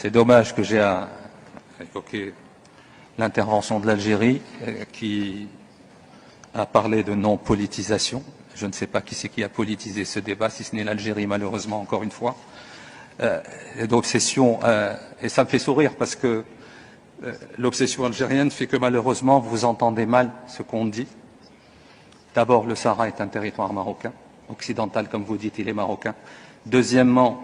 C'est dommage que j'ai à évoquer l'intervention de l'Algérie qui a parlé de non-politisation. Je ne sais pas qui c'est qui a politisé ce débat, si ce n'est l'Algérie, malheureusement, encore une fois. D'obsession, et ça me fait sourire parce que l'obsession algérienne fait que malheureusement vous entendez mal ce qu'on dit. D'abord, le Sahara est un territoire marocain, occidental comme vous dites, il est marocain. Deuxièmement,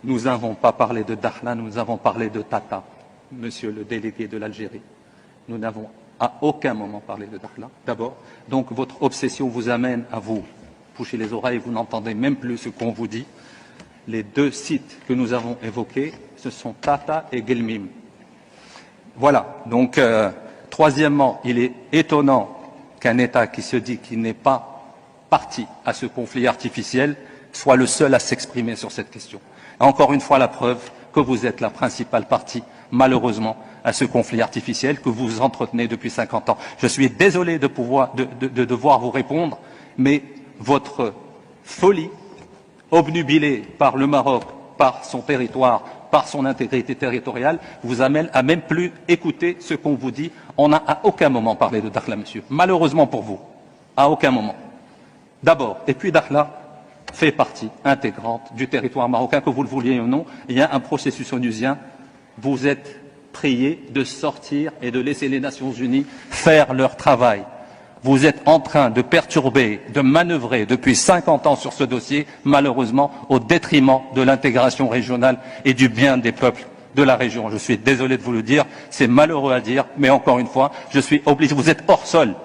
nous n'avons pas parlé de Dakhla, nous avons parlé de Tata, monsieur le délégué de l'Algérie. Nous n'avons à aucun moment parlé de Dakhla, d'abord. Donc votre obsession vous amène à vous boucher les oreilles, vous n'entendez même plus ce qu'on vous dit. Les deux sites que nous avons évoqués, ce sont Tata et Guelmim. Voilà. Donc, troisièmement, il est étonnant qu'un État qui se dit qu'il n'est pas parti à ce conflit artificiel soit le seul à s'exprimer sur cette question. Encore une fois, la preuve que vous êtes la principale partie, malheureusement, à ce conflit artificiel que vous entretenez depuis 50 ans. Je suis désolé de devoir vous répondre, mais votre folie, obnubilée par le Maroc, par son territoire, par son intégrité territoriale, vous amène à même plus écouter ce qu'on vous dit. On n'a à aucun moment parlé de Dakhla, monsieur. Malheureusement pour vous, à aucun moment. D'abord, et puis Dakhla fait partie intégrante du territoire marocain, que vous le vouliez ou non. Il y a un processus onusien. Vous êtes priés de sortir et de laisser les Nations Unies faire leur travail. Vous êtes en train de perturber, de manœuvrer depuis 50 ans sur ce dossier, malheureusement, au détriment de l'intégration régionale et du bien des peuples de la région. Je suis désolé de vous le dire, c'est malheureux à dire, mais encore une fois, je suis obligé. Vous êtes hors sol.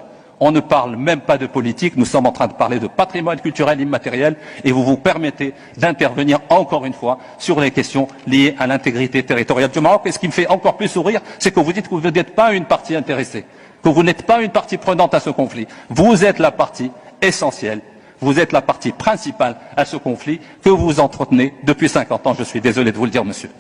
On ne parle même pas de politique, nous sommes en train de parler de patrimoine culturel immatériel et vous vous permettez d'intervenir encore une fois sur les questions liées à l'intégrité territoriale du Maroc. Et ce qui me fait encore plus sourire, c'est que vous dites que vous n'êtes pas une partie intéressée, que vous n'êtes pas une partie prenante à ce conflit. Vous êtes la partie essentielle, vous êtes la partie principale à ce conflit que vous entretenez depuis 50 ans. Je suis désolé de vous le dire, monsieur.